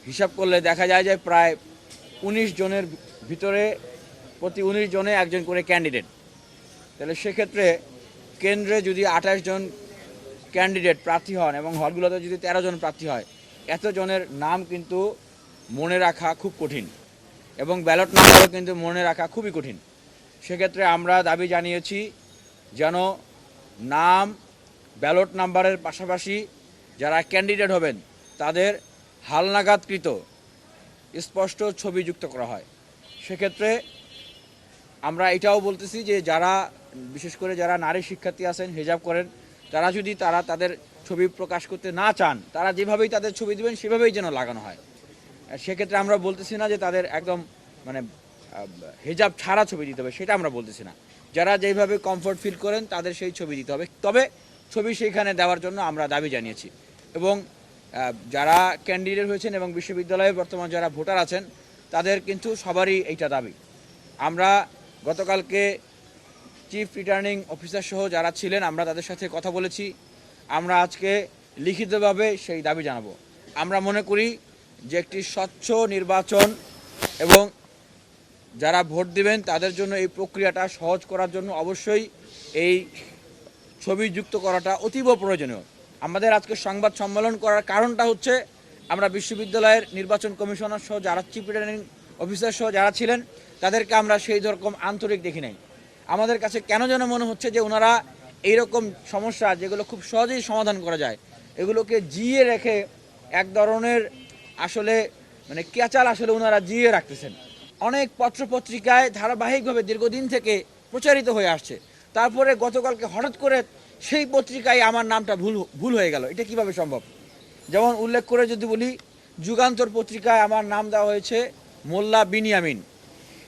হিসাব করলে দেখা যায় যে প্রায় ১৯ জনের ভিতরে প্রতি ১৯ জনে একজন করে ক্যান্ডিডেট। তাহলে সেক্ষেত্রে কেন্দ্রে যদি ২৮ জন ক্যান্ডিডেট প্রার্থী হন এবং হলগুলোতে যদি ১৩ জন প্রার্থী হয়, এত জনের নাম কিন্তু মনে রাখা খুব কঠিন এবং ব্যালট নাম্বারও কিন্তু মনে রাখা খুবই কঠিন। সেক্ষেত্রে আমরা দাবি জানিয়েছি যেন নাম, ব্যালট নাম্বারের পাশাপাশি যারা ক্যান্ডিডেট হবেন তাদের হালনাগাদকৃত স্পষ্ট ছবি যুক্ত করা হয়। সেক্ষেত্রে আমরা এটাও বলতেছি যে যারা বিশেষ করে যারা নারী শিক্ষার্থী আছেন, হিজাব করেন, তারা যদি তাদের ছবি প্রকাশ করতে না চান, তারা যেভাবেই তাদের ছবি দেবেন সেভাবেই যেন লাগানো হয়। সেক্ষেত্রে আমরা বলতেছি না যে তাদের একদম মানে হিজাব ছাড়া ছবি দিতে হবে, সেটা আমরা বলতেছি না। যারা যেইভাবে কমফোর্ট ফিল করেন তাদের সেই ছবি দিতে হবে, তবে ছবি সেইখানে দেওয়ার জন্য আমরা দাবি জানিয়েছি। এবং যারা ক্যান্ডিডেট হয়েছেন এবং বিশ্ববিদ্যালয়ে বর্তমান যারা ভোটার আছেন তাদের কিন্তু সবারই এইটা দাবি। আমরা গতকালকে চিফ রিটার্নিং অফিসার সহ যারা ছিলেন আমরা তাদের সাথে কথা বলেছি। আমরা আজকে লিখিতভাবে সেই দাবি জানাবো। আমরা মনে করি যে একটি স্বচ্ছ নির্বাচন এবং যারা ভোট দিবেন তাদের জন্য এই প্রক্রিয়াটা সহজ করার জন্য অবশ্যই এই ছবি যুক্ত করাটা অতীব প্রয়োজনীয়। আমাদের আজকে সংবাদ সম্মেলন করার কারণটা হচ্ছে আমরা বিশ্ববিদ্যালয়ের নির্বাচন কমিশনার সহ যারা চিফ রিটার্নিং অফিসার সহ যারা ছিলেন তাদেরকে আমরা সেই রকম আন্তরিক দেখি নাই। আমাদের কাছে কেন যেন মনে হচ্ছে যে ওনারা এইরকম সমস্যা যেগুলো খুব সহজেই সমাধান করা যায় এগুলোকে জিয়ে রেখে এক ধরনের আসলে মানে ক্যাচাল আসলে ওনারা জিয়ে রাখতেছেন। অনেক পত্রপত্রিকায় ধারাবাহিকভাবে দীর্ঘদিন থেকে প্রচারিত হয়ে আসছে, তারপরে গতকালকে হঠাৎ করে সেই পত্রিকায় আমার নামটা ভুল হয়ে গেল। এটা কিভাবে সম্ভব? যেমন উল্লেখ করে যদি বলি, যুগান্তর পত্রিকায় আমার নাম দেওয়া হয়েছে মোল্লা বিনিয়ামিন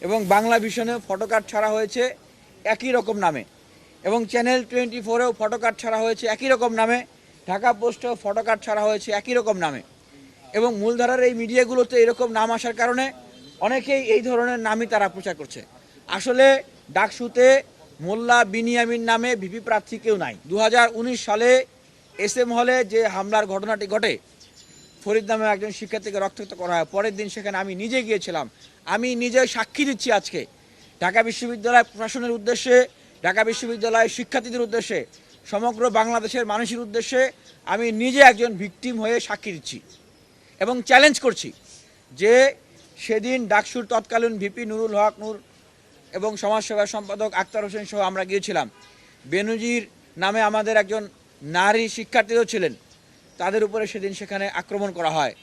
এবং বাংলা ভিশনেও ফটোকার্ড ছাড়া হয়েছে একই রকম নামে এবং চ্যানেল 24-এও ফটোকার্ড ছাড়া হয়েছে একই রকম নামে, ঢাকা পোস্টেও ফটোকার্ড ছাড়া হয়েছে একই রকম নামে। এবং মূলধারার এই মিডিয়াগুলোতে এরকম নাম আসার কারণে অনেকেই এই ধরনের নামই তারা প্রচার করছে। আসলে ডাকসুতে মোল্লা বিনিয়ামিন নামে ভিপি প্রার্থী কেউ নাই। 2019 সালে SM হলে যে হামলার ঘটনাটি ঘটে, ফরিদ নামে একজন শিক্ষার্থীকে রক্তাক্ত করা হয়, পরের দিন সেখানে আমি নিজে গিয়েছিলাম। আমি নিজে সাক্ষী দিচ্ছি আজকে ঢাকা বিশ্ববিদ্যালয় প্রশাসনের উদ্দেশ্যে, ঢাকা বিশ্ববিদ্যালয়ের শিক্ষার্থীদের উদ্দেশ্যে, সমগ্র বাংলাদেশের মানুষের উদ্দেশ্যে আমি নিজে একজন ভিকটিম হয়ে সাক্ষী দিচ্ছি এবং চ্যালেঞ্জ করছি যে সেদিন ডাকসুর তৎকালীন ভিপি নুরুল হক নূর এবং সমাজসেবা সম্পাদক আক্তার হোসেন সহ আমরা গিয়েছিলাম। বেনজির নামে আমাদের একজন নারী শিক্ষার্থীও ছিলেন, তাদের উপরে সেদিন সেখানে আক্রমণ করা হয়,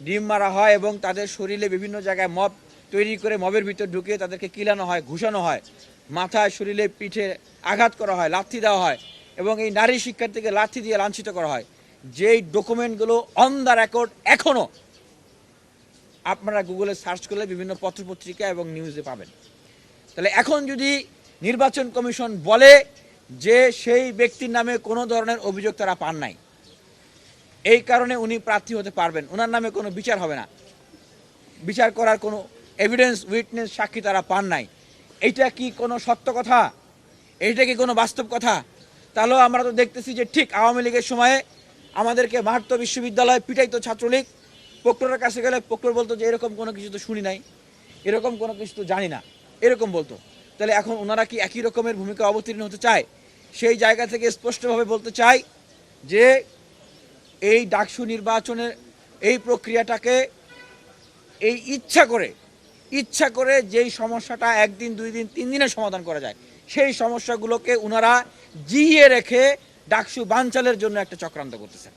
ডিম মারা হয় এবং তাদের শরীরে বিভিন্ন জায়গায় মব তৈরি করে মবের ভিতর ঢুকিয়ে তাদেরকে কিলানো হয়, ঘুষানো হয়, মাথায় শরীরে পিঠে আঘাত করা হয়, লাথি দেওয়া হয় এবং এই নারী শিক্ষার্থীকে লাথি দিয়ে লাঞ্ছিত করা হয়। যেই ডকুমেন্টগুলো অন দ্য রেকর্ড এখনও আপনারা গুগলে সার্চ করলে বিভিন্ন পত্রপত্রিকা এবং নিউজে পাবেন। তাহলে এখন যদি নির্বাচন কমিশন বলে যে সেই ব্যক্তির নামে কোনো ধরনের অভিযোগ তারা পান নাই, এই কারণে উনি প্রার্থী হতে পারবেন, ওনার নামে কোনো বিচার হবে না, বিচার করার কোনো এভিডেন্স উইটনেস সাক্ষী তারা পান নাই, এইটা কি কোনো সত্য কথা? এইটা কি কোনো বাস্তব কথা? তাহলেও আমরা তো দেখতেছি যে ঠিক আওয়ামী লীগের সময়ে আমাদেরকে মাহাত্ম বিশ্ববিদ্যালয়ে পিটাইতো ছাত্রলীগ, প্রক্টরের কাছে গেলে প্রক্টর বলতো যে এরকম কোনো কিছু তো শুনি নাই, এরকম কোনো কিছু তো জানি না, এরকম বলতো। তাহলে এখন ওনারা কি একই রকমের ভূমিকা অবতীর্ণ হতে চায়? সেই জায়গা থেকে স্পষ্টভাবে বলতে চাই যে এই ডাকসু নির্বাচনের এই প্রক্রিয়াটাকে এই ইচ্ছা করে যেই সমস্যাটা একদিন, 2 দিন, 3 দিনে সমাধান করা যায় সেই সমস্যাগুলোকে ওনারা জিইয়ে রেখে ডাকসু বানচালের জন্য একটা চক্রান্ত করতেছেন।